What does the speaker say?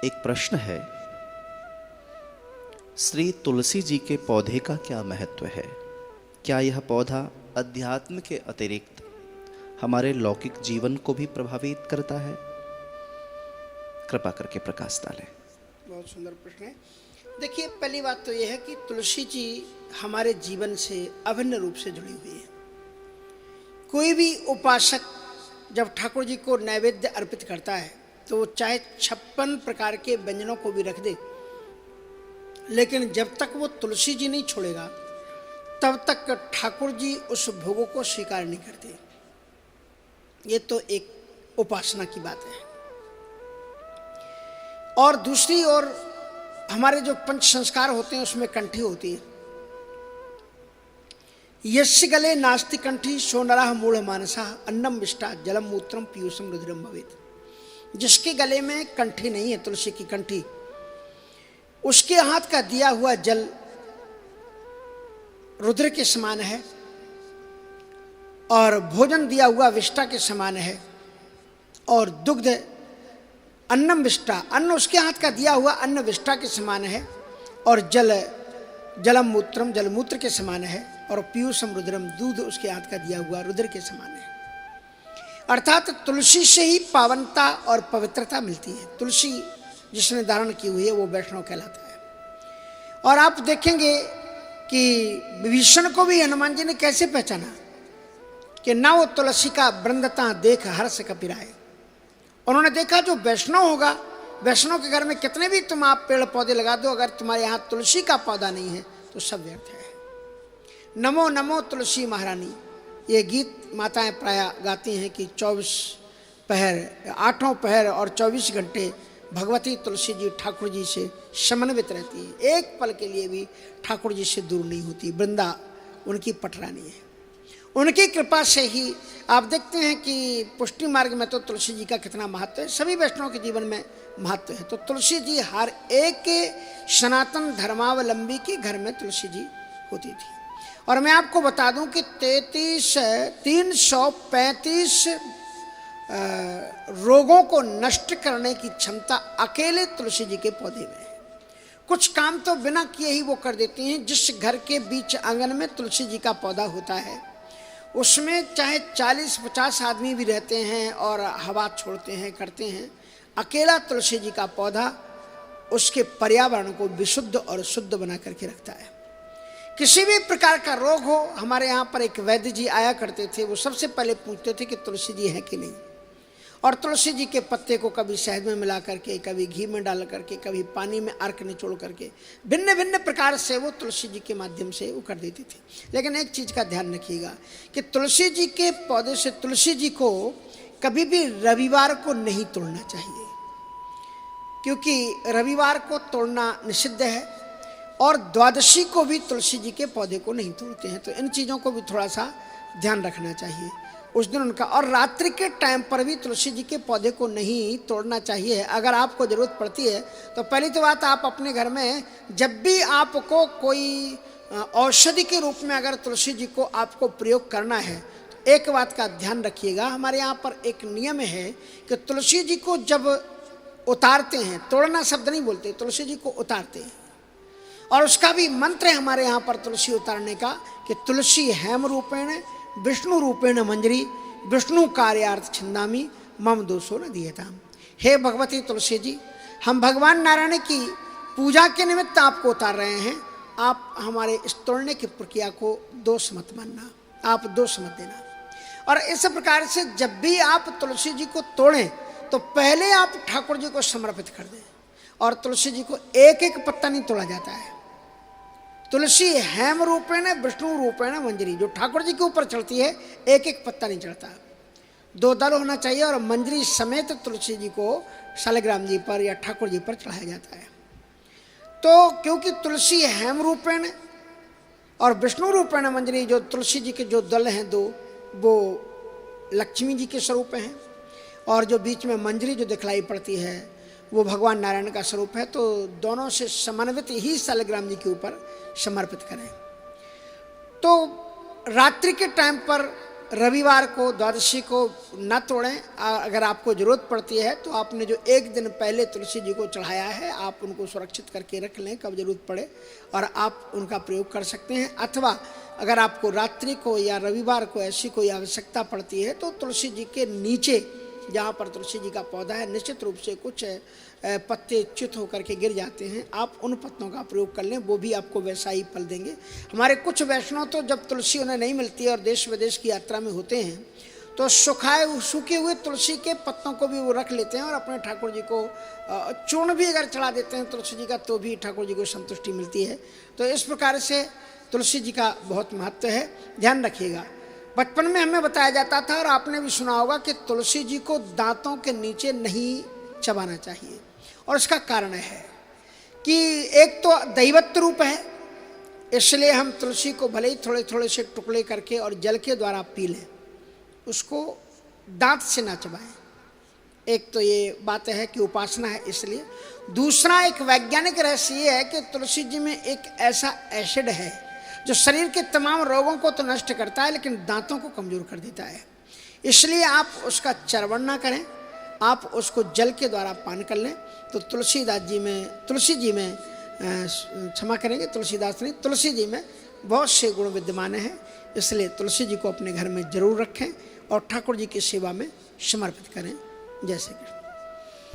एक प्रश्न है, श्री तुलसी जी के पौधे का क्या महत्व है? क्या यह पौधा अध्यात्म के अतिरिक्त हमारे लौकिक जीवन को भी प्रभावित करता है? कृपा करके प्रकाश डालें। बहुत सुंदर प्रश्न है। देखिए, पहली बात तो यह है कि तुलसी जी हमारे जीवन से अभिन्न रूप से जुड़ी हुई है। कोई भी उपासक जब ठाकुर जी को नैवेद्य अर्पित करता है तो वो चाहे 56 प्रकार के व्यंजनों को भी रख दे, लेकिन जब तक वो तुलसी जी नहीं छोड़ेगा तब तक ठाकुर जी उस भोगों को स्वीकार नहीं करते। ये तो एक उपासना की बात है। और दूसरी ओर हमारे जो पंच संस्कार होते हैं उसमें कंठी होती है। यस्य गले नास्ति कंठी सो नरः मूढ़ मानसा अन्नम विष्टा जलम मूत्रम पीयूषम रुधिरम भवेत्। जिसके गले में कंठी नहीं है, तुलसी की कंठी, उसके हाथ का दिया हुआ जल रुद्र के समान है और भोजन दिया हुआ विष्टा के समान है, और दुग्ध अन्नम विष्टा, अन्न उसके हाथ का दिया हुआ अन्न विष्टा के समान है, और जलम मूत्रम जलमूत्र के समान है, और पीयूषम रुद्रम दूध उसके हाथ का दिया हुआ रुद्र के समान है। अर्थात तुलसी से ही पावनता और पवित्रता मिलती है। तुलसी जिसने धारण की हुई है वो वैष्णव कहलाता है। और आप देखेंगे कि विभीषण को भी हनुमान जी ने कैसे पहचाना कि ना वो तुलसी का वृंदता देख हर्ष कपिराए। उन्होंने देखा जो वैष्णव होगा, वैष्णव के घर में कितने भी तुम आप पेड़ पौधे लगा दो, अगर तुम्हारे यहाँ तुलसी का पौधा नहीं है तो सब व्यर्थ है। नमो नमो तुलसी महारानी, ये गीत माताएं प्राय गाती हैं कि 24 पहर, 8 पहर और 24 घंटे भगवती तुलसी जी ठाकुर जी से समन्वित रहती है, एक पल के लिए भी ठाकुर जी से दूर नहीं होती। वृंदा उनकी पटरानी है। उनकी कृपा से ही आप देखते हैं कि पुष्टि मार्ग में तो तुलसी जी का कितना महत्व है, सभी वैष्णव के जीवन में महत्व है। तो तुलसी जी हर एक सनातन धर्मावलंबी के घर में तुलसी जी होती थी। और मैं आपको बता दूं कि 335 रोगों को नष्ट करने की क्षमता अकेले तुलसी जी के पौधे में है। कुछ काम तो बिना किए ही वो कर देती हैं। जिस घर के बीच आंगन में तुलसी जी का पौधा होता है उसमें चाहे 40-50 आदमी भी रहते हैं और हवा छोड़ते हैं, करते हैं, अकेला तुलसी जी का पौधा उसके पर्यावरण को विशुद्ध और शुद्ध बना करके रखता है। किसी भी प्रकार का रोग हो, हमारे यहाँ पर एक वैद्य जी आया करते थे, वो सबसे पहले पूछते थे कि तुलसी जी है कि नहीं, और तुलसी जी के पत्ते को कभी शहद में मिला करके, कभी घी में डाल करके, कभी पानी में अर्क निचोड़ करके, भिन्न भिन्न प्रकार से वो तुलसी जी के माध्यम से वो कर देती थी। लेकिन एक चीज़ का ध्यान रखिएगा कि तुलसी जी के पौधे से तुलसी जी को कभी भी रविवार को नहीं तोड़ना चाहिए, क्योंकि रविवार को तोड़ना निषिद्ध है, और द्वादशी को भी तुलसी जी के पौधे को नहीं तोड़ते हैं। तो इन चीज़ों को भी थोड़ा सा ध्यान रखना चाहिए उस दिन उनका। और रात्रि के टाइम पर भी तुलसी जी के पौधे को नहीं तोड़ना चाहिए। अगर आपको ज़रूरत पड़ती है तो पहली तो बात, आप अपने घर में जब भी आपको कोई औषधि के रूप में अगर तुलसी जी को आपको प्रयोग करना है तो एक बात का ध्यान रखिएगा। हमारे यहाँ पर एक नियम है कि तुलसी जी को जब उतारते हैं, तोड़ना शब्द नहीं बोलते, तुलसी जी को उतारते हैं, और उसका भी मंत्र है हमारे यहाँ पर तुलसी उतारने का कि तुलसी हेम रूपेण विष्णु रूपेण मंजरी विष्णु कार्यार्थ छिंदामी मम दोषो न दीयताम। हे भगवती तुलसी जी, हम भगवान नारायण की पूजा के निमित्त आपको उतार रहे हैं, आप हमारे इस तोड़ने की प्रक्रिया को दोष मत मानना, आप दोष मत देना। और इस प्रकार से जब भी आप तुलसी जी को तोड़ें तो पहले आप ठाकुर जी को समर्पित कर दें, और तुलसी जी को एक एक पत्ता नहीं तोड़ा जाता है। तुलसी हेम रूपेण विष्णु रूपेण मंजरी, जो ठाकुर जी के ऊपर चढ़ती है एक एक पत्ता नहीं चढ़ता, 2 दल होना चाहिए, और मंजरी समेत तुलसी जी को शालिग्राम जी पर या ठाकुर जी पर चढ़ाया जाता है। तो क्योंकि तुलसी हेम रूपेण और विष्णु रूपेण मंजरी, जो तुलसी जी के जो दल हैं 2, वो लक्ष्मी जी के स्वरूप हैं, और जो बीच में मंजरी जो दिखलाई पड़ती है वो भगवान नारायण का स्वरूप है। तो दोनों से समन्वित ही शालिग्राम जी के ऊपर समर्पित करें। तो रात्रि के टाइम पर रविवार को द्वादशी को न तोड़ें। अगर आपको ज़रूरत पड़ती है तो आपने जो एक दिन पहले तुलसी जी को चढ़ाया है आप उनको सुरक्षित करके रख लें, कब ज़रूरत पड़े और आप उनका प्रयोग कर सकते हैं। अथवा अगर आपको रात्रि को या रविवार को ऐसी कोई आवश्यकता पड़ती है तो तुलसी जी के नीचे जहाँ पर तुलसी जी का पौधा है निश्चित रूप से कुछ पत्ते च्युत होकर के गिर जाते हैं, आप उन पत्तों का प्रयोग कर लें, वो भी आपको वैसा ही फल देंगे। हमारे कुछ वैष्णव तो जब तुलसी उन्हें नहीं मिलती है और देश विदेश की यात्रा में होते हैं तो सूखे हुए तुलसी के पत्तों को भी वो रख लेते हैं और अपने ठाकुर जी को चूर्ण भी अगर चढ़ा देते हैं तुलसी जी का तो भी ठाकुर जी को संतुष्टि मिलती है। तो इस प्रकार से तुलसी जी का बहुत महत्व है, ध्यान रखिएगा। बचपन में हमें बताया जाता था और आपने भी सुना होगा कि तुलसी जी को दांतों के नीचे नहीं चबाना चाहिए और इसका कारण है कि एक तो दैवत रूप है, इसलिए हम तुलसी को भले ही थोड़े थोड़े से टुकड़े करके और जल के द्वारा पी लें, उसको दांत से ना चबाएं। एक तो ये बात है कि उपासना है इसलिए। दूसरा एक वैज्ञानिक रहस्य ये है कि तुलसी जी में एक ऐसा एसिड है जो शरीर के तमाम रोगों को तो नष्ट करता है लेकिन दांतों को कमजोर कर देता है, इसलिए आप उसका चर्वण ना करें, आप उसको जल के द्वारा पान कर लें। तो तुलसी जी में क्षमा करेंगे, तुलसीदास नहीं, तुलसी जी में बहुत से गुण विद्यमान हैं, इसलिए तुलसी जी को अपने घर में जरूर रखें और ठाकुर जी की सेवा में समर्पित करें। जय श्री कृष्ण।